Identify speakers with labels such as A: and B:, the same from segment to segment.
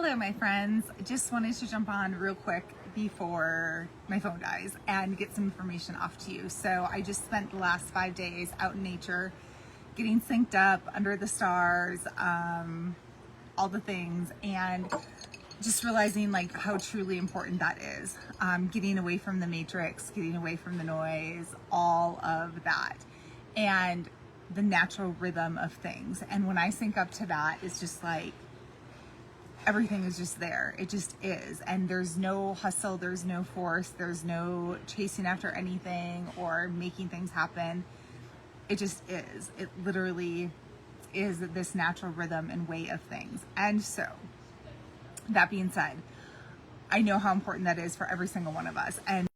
A: Hello, my friends. Just wanted to jump on real quick before my phone dies and get some information off to you. So I just spent the last 5 days out in nature, getting synced up under the stars, all the things, and just realizing like how truly important that is. Getting away from the matrix, getting away from the noise, all of that, and the natural rhythm of things. And when I sync up to that, it's just like everything is just there. It just is. And there's no hustle, there's no force, there's no chasing after anything or making things happen. It just is. It literally is this natural rhythm and way of things. And so, that being said, I know how important that is for every single one of us and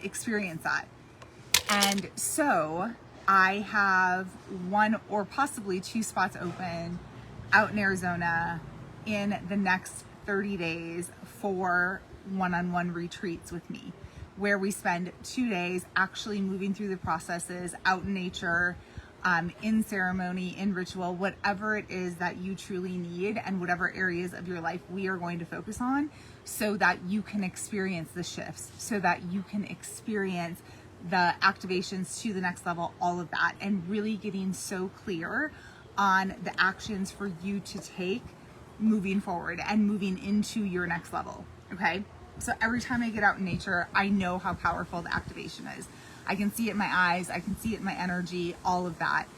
A: experience that. And so, I have one or possibly two spots open out in Arizona in the next 30 days for one-on-one retreats with me, where we spend 2 days actually moving through the processes out in nature, in ceremony, in ritual, whatever it is that you truly need and whatever areas of your life we are going to focus on, so that you can experience the shifts, so that you can experience the activations to the next level, all of that, and really getting so clear on the actions for you to take moving forward and moving into your next level. Okay, so every time I get out in nature, I know how powerful the activation is. I can see it in my eyes, I can see it in my energy, all of that,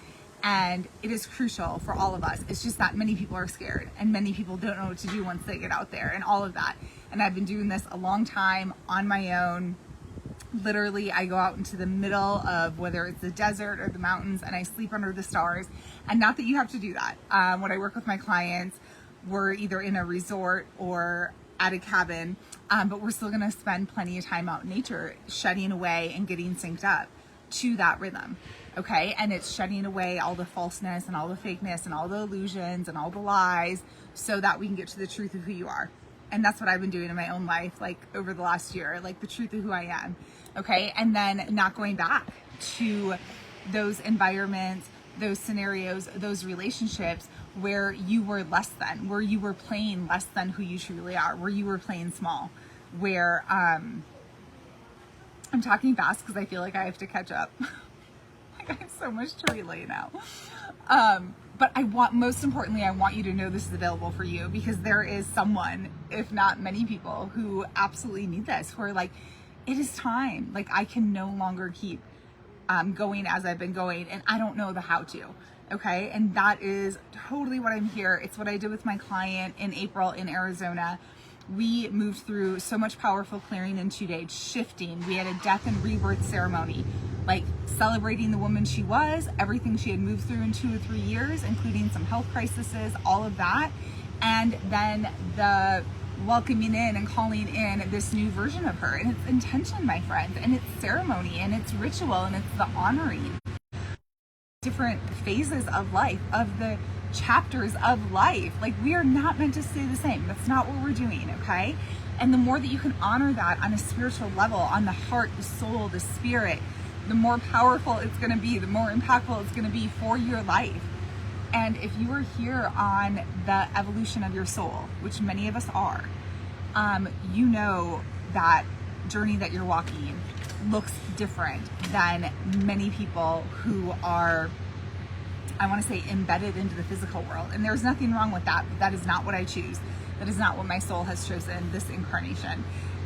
A: and it is crucial for all of us. It's just that many people are scared and many people don't know what to do once they get out there and all of that. And I've been doing this a long time on my own. Literally, I go out into the middle of whether it's the desert or the mountains and I sleep under the stars. And not that you have to do that. When I work with my clients, we're either in a resort or at a cabin, but we're still going to spend plenty of time out in nature, shedding away and getting synced up to that rhythm. Okay. And it's shedding away all the falseness and all the fakeness and all the illusions and all the lies, so that we can get to the truth of who you are. And that's what I've been doing in my own life, like over the last year, like the truth of who I am. Okay. And then not going back to those environments, those scenarios, those relationships where you were less than, where you were playing less than who you truly are, where you were playing small, where, I'm talking fast because I feel like I have to catch up. Like I have so much to relay now. But most importantly, I want you to know this is available for you, because there is someone, if not many people, who absolutely need this, who are like, it is time. Like I can no longer keep going as I've been going, and I don't know the how to. Okay. And that is totally what I'm here. It's what I did with my client in April in Arizona. We moved through so much powerful clearing in 2 days, shifting. We had a death and rebirth ceremony, like celebrating the woman she was, everything she had moved through in 2 or 3 years, including some health crises, all of that. And then the welcoming in and calling in this new version of her. And it's intention, my friends, and it's ceremony, and it's ritual, and it's the honoring different phases of life, of the chapters of life. Like we are not meant to stay the same. That's not what we're doing. Okay. And the more that you can honor that on a spiritual level, on the heart, the soul, the spirit, the more powerful it's going to be, the more impactful it's going to be for your life. And if you are here on the evolution of your soul, which many of us are, you know that journey that you're walking looks different than many people who are, I want to say, embedded into the physical world. And there's nothing wrong with that, but that is not what I choose. That is not what my soul has chosen this incarnation.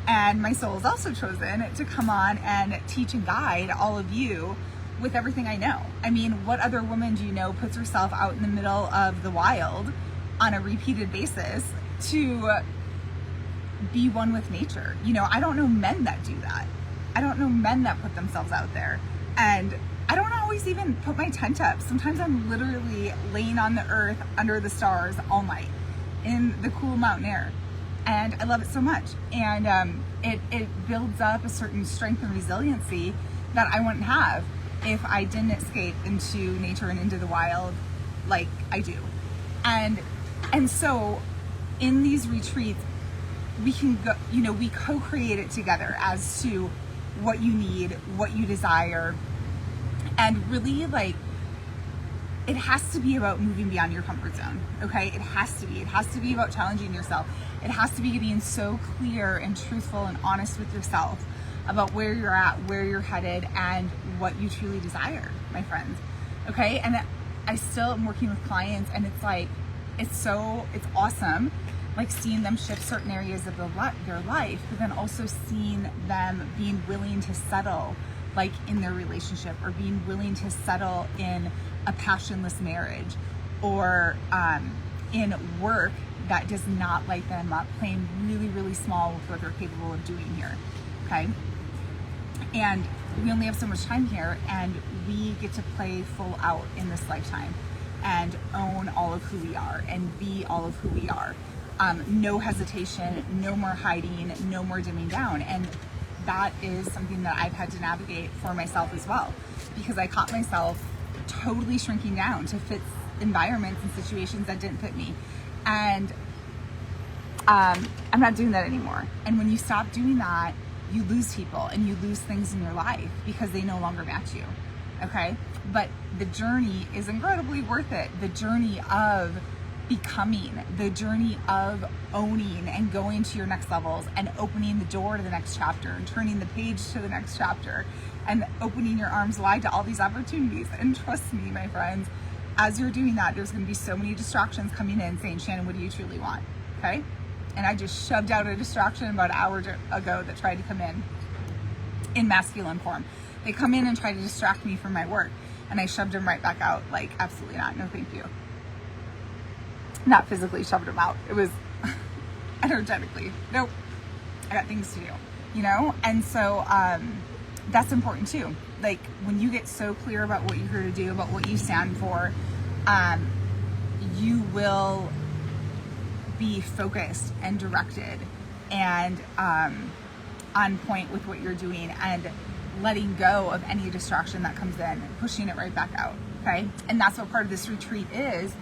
A: And my soul has also chosen to come on and teach and guide all of you with everything I know. I mean, what other woman do you know puts herself out in the middle of the wild on a repeated basis to be one with nature? You know, I don't know men that do that. I don't know men that put themselves out there. And I don't always even put my tent up. Sometimes I'm literally laying on the earth under the stars all night in the cool mountain air. And I love it so much. And it builds up a certain strength and resiliency that I wouldn't have if I didn't escape into nature and into the wild like I do. And so in these retreats, we can go, you know, we co-create it together as to what you need, what you desire, and really like it has to be about moving beyond your comfort zone, okay? It has to be. It has to be about challenging yourself. It has to be getting so clear and truthful and honest with yourself about where you're at, where you're headed, and what you truly desire, my friends, okay? And I still am working with clients, and it's like, it's awesome, like seeing them shift certain areas of their life, but then also seeing them being willing to settle, like in their relationship, or being willing to settle in a passionless marriage, or in work that does not light them up, playing really, really small with what they're capable of doing here, okay? And we only have so much time here, and we get to play full out in this lifetime and own all of who we are and be all of who we are. No hesitation, no more hiding, no more dimming down. And that is something that I've had to navigate for myself as well, because I caught myself totally shrinking down to fit environments and situations that didn't fit me. And I'm not doing that anymore. And when you stop doing that, you lose people and you lose things in your life because they no longer match you, okay? But the journey is incredibly worth it. The journey of becoming, the journey of owning and going to your next levels and opening the door to the next chapter and turning the page to the next chapter and opening your arms wide to all these opportunities. And trust me, my friends, as you're doing that, there's going to be so many distractions coming in saying, Shannon, what do you truly want? Okay? And I just shoved out a distraction about an hour ago that tried to come in masculine form. They come in and try to distract me from my work, and I shoved them right back out. Like, absolutely not. No, thank you. Not physically shoved them out. It was energetically. Nope. I got things to do, you know? And so that's important too. Like, when you get so clear about what you're here to do, about what you stand for, you will be focused and directed and on point with what you're doing, and letting go of any distraction that comes in, pushing it right back out, okay? And that's what part of this retreat is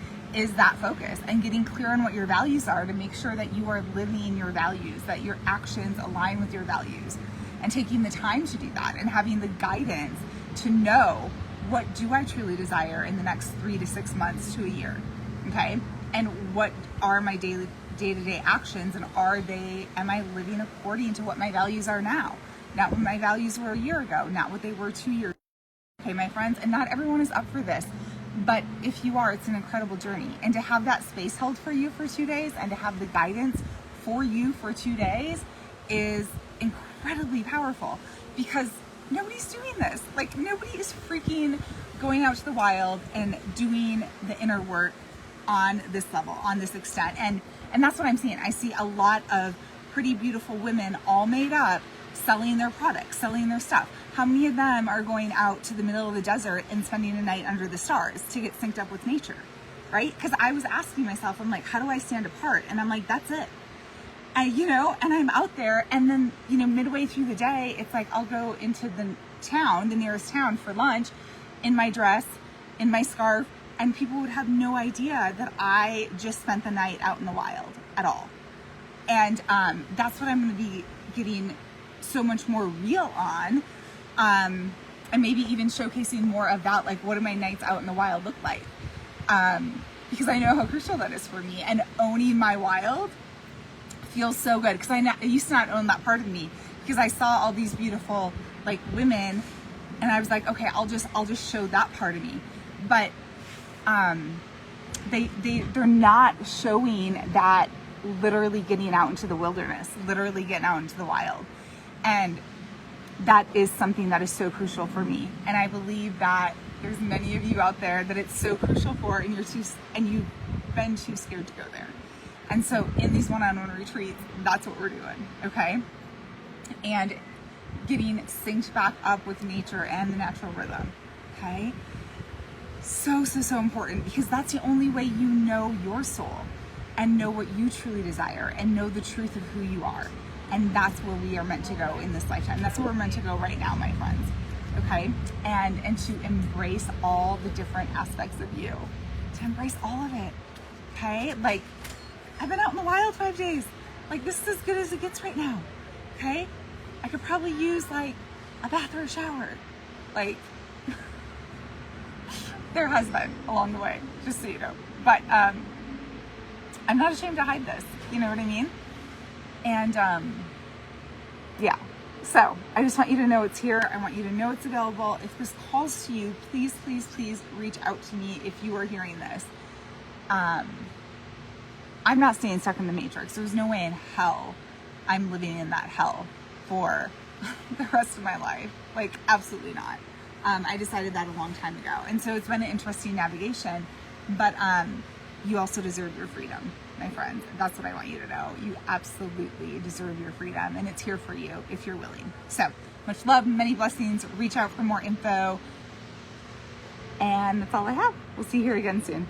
A: that focus and getting clear on what your values are to make sure that you are living your values, that your actions align with your values, and taking the time to do that and having the guidance to know, what do I truly desire in the next 3 to 6 months to a year, okay? And what are my day-to-day actions, and am I living according to what my values are now? Not what my values were a year ago, not what they were 2 years ago. Okay, my friends, and not everyone is up for this, but if you are, it's an incredible journey. And to have that space held for you for 2 days and to have the guidance for you for 2 days is incredibly powerful, because nobody's doing this. Like, nobody is freaking going out to the wild and doing the inner work on this level, on this extent. And that's what I'm seeing. I see a lot of pretty beautiful women all made up, selling their products, selling their stuff. How many of them are going out to the middle of the desert and spending a night under the stars to get synced up with nature, right? Because I was asking myself, I'm like, how do I stand apart? And I'm like, that's it. And, you know, and I'm out there, and then, you know, midway through the day, it's like, I'll go into the town, the nearest town, for lunch in my dress, in my scarf, and people would have no idea that I just spent the night out in the wild at all. And that's what I'm going to be getting so much more real on, and maybe even showcasing more of that, like, what do my nights out in the wild look like, because I know how crucial that is for me. And owning my wild feels so good, because I used to not own that part of me, because I saw all these beautiful, like, women, and I was like, okay, I'll just show that part of me. But they're not showing that, literally getting out into the wilderness, literally getting out into the wild. And that is something that is so crucial for me. And I believe that there's many of you out there that it's so crucial for, and you've been too scared to go there. And so in these one-on-one retreats, that's what we're doing, okay? And getting synced back up with nature and the natural rhythm, okay? So important, because that's the only way you know your soul and know what you truly desire and know the truth of who you are. And that's where we are meant to go in this lifetime. That's where we're meant to go right now, my friends, okay? And to embrace all the different aspects of you, to embrace all of it, okay? Like, I've been out in the wild 5 days. Like, this is as good as it gets right now, okay? I could probably use, like, a bath or a shower. Like, There has been along the way, just so you know. But I'm not ashamed to hide this. You know what I mean? And yeah. So I just want you to know it's here. I want you to know it's available. If this calls to you, please, please, please reach out to me if you are hearing this. I'm not staying stuck in the matrix. There's no way in hell I'm living in that hell for the rest of my life. Like, absolutely not. I decided that a long time ago. And so it's been an interesting navigation, but you also deserve your freedom, my friends. That's what I want you to know. You absolutely deserve your freedom, and it's here for you if you're willing. So much love, many blessings. Reach out for more info. And that's all I have. We'll see you here again soon.